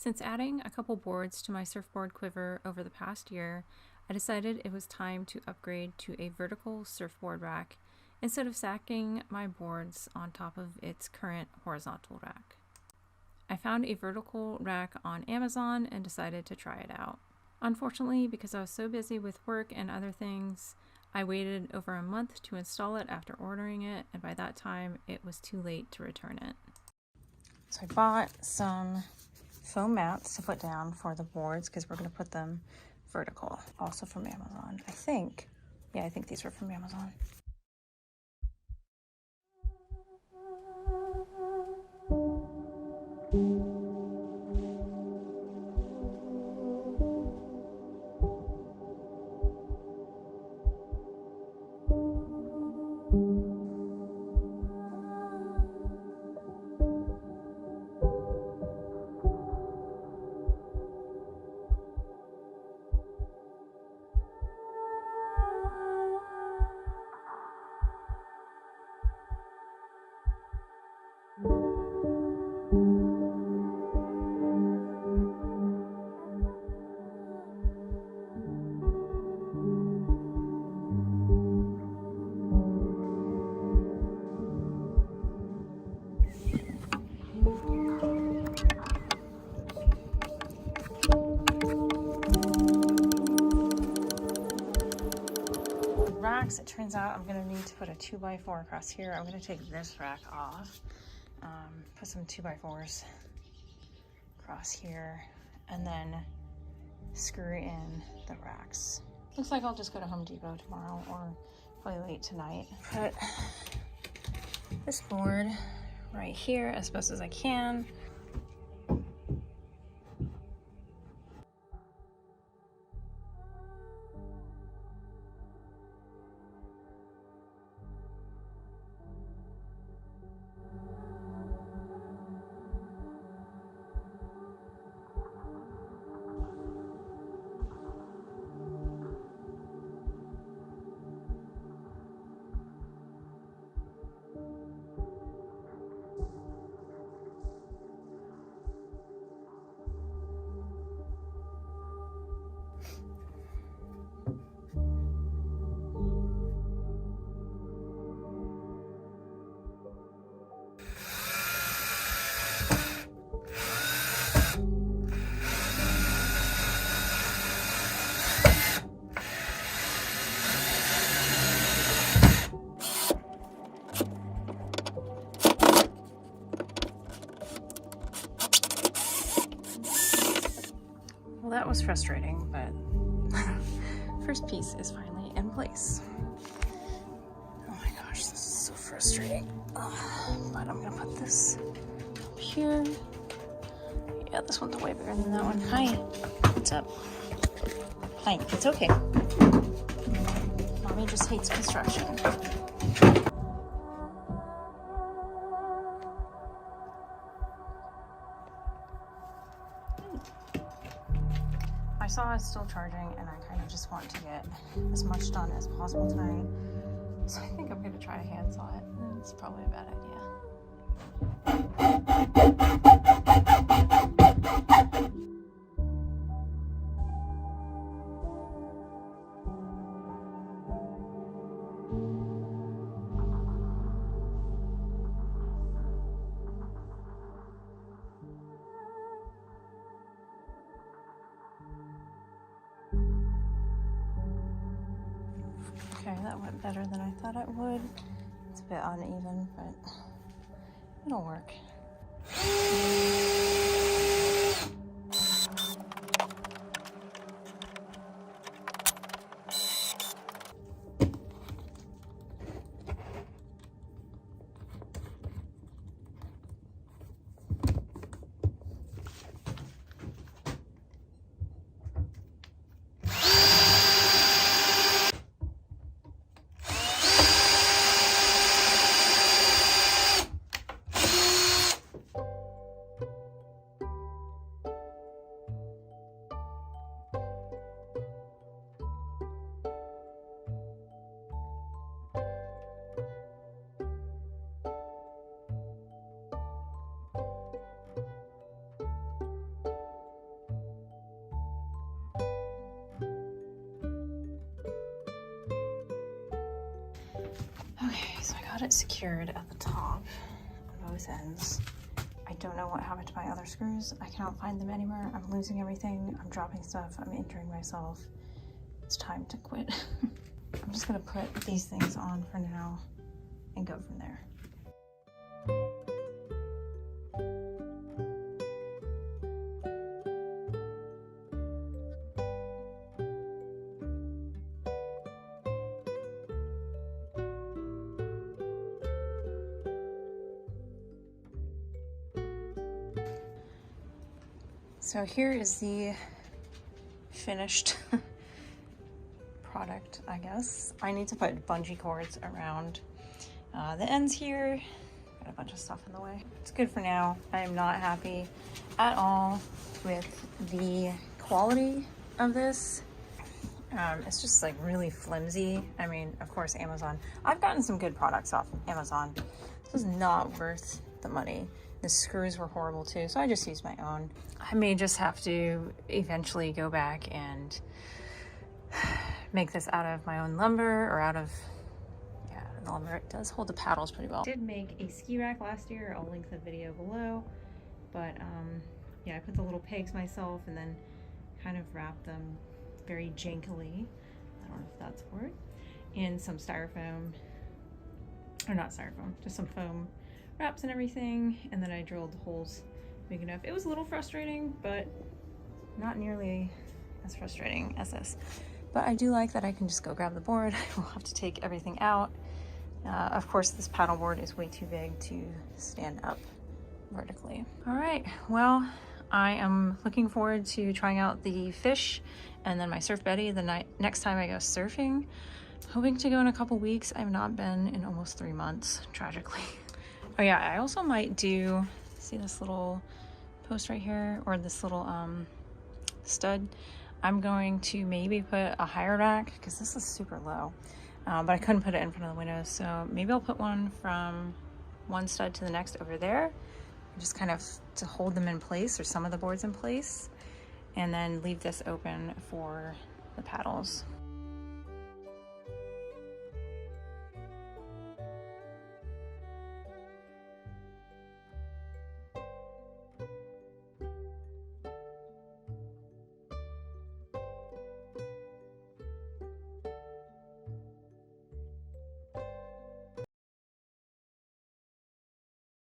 Since adding a couple boards to my surfboard quiver over the past year, I decided it was time to upgrade to a vertical surfboard rack instead of stacking my boards on top of its current horizontal rack. I found a vertical rack on Amazon and decided to try it out. Unfortunately, because I was so busy with work and other things, I waited over a month to install it after ordering it, and by that time it was too late to return it. So I bought some foam mats to put down for the boards because we're going to put them vertical, also from Amazon. I think these were from Amazon. Racks, it turns out I'm going to need to put a 2x4 across here. I'm going to take this rack off, put some 2x4s across here, and then screw in the racks. Looks like I'll just go to Home Depot tomorrow or probably late tonight. Put this board right here as best as I can. Well, that was frustrating, but first piece is finally in place. Oh my gosh, this is so frustrating. But I'm gonna put this up here. Yeah, this one's way bigger than that one. Hi, what's up? Hi, it's okay. Mommy just hates construction. I saw it's still charging, and I kind of just want to get as much done as possible tonight. So I think I'm going to try to handsaw it. It's probably a bad idea. Okay, that went better than I thought it would. It's a bit uneven, but it'll work. got it secured at the top on both ends. I don't know what happened to my other screws. I cannot find them anywhere. I'm losing everything. I'm dropping stuff. I'm injuring myself. It's time to quit. I'm just gonna put these things on for now and go from there. So here is the finished product, I guess. I need to put bungee cords around the ends here. Got a bunch of stuff in the way. It's good for now. I am not happy at all with the quality of this. It's just like really flimsy. I mean, of course, Amazon. I've gotten some good products off Amazon. This is not worth the money. The screws were horrible too, so I just used my own. I may just have to eventually go back and make this out of my own lumber or out of, yeah, the lumber. It does hold the paddles pretty well. I did make a ski rack last year. I'll link the video below. But yeah, I put the little pegs myself and then kind of wrapped them very jankily, I don't know if that's a word, in some styrofoam, or not styrofoam, just some foam wraps and everything, and then I drilled the holes big enough. It was a little frustrating, but not nearly as frustrating as this. But I do like that I can just go grab the board. I will have to take everything out. Of course, this paddle board is way too big to stand up vertically. All right, well, I am looking forward to trying out the fish and then my Surf Betty the next time I go surfing. Hoping to go in a couple weeks. I've not been in almost 3 months, tragically. Oh yeah, I also might do, see this little post right here, or this little stud? I'm going to maybe put a higher rack, because this is super low, but I couldn't put it in front of the windows, so maybe I'll put one from one stud to the next over there, just kind of to hold them in place, or some of the boards in place, and then leave this open for the paddles.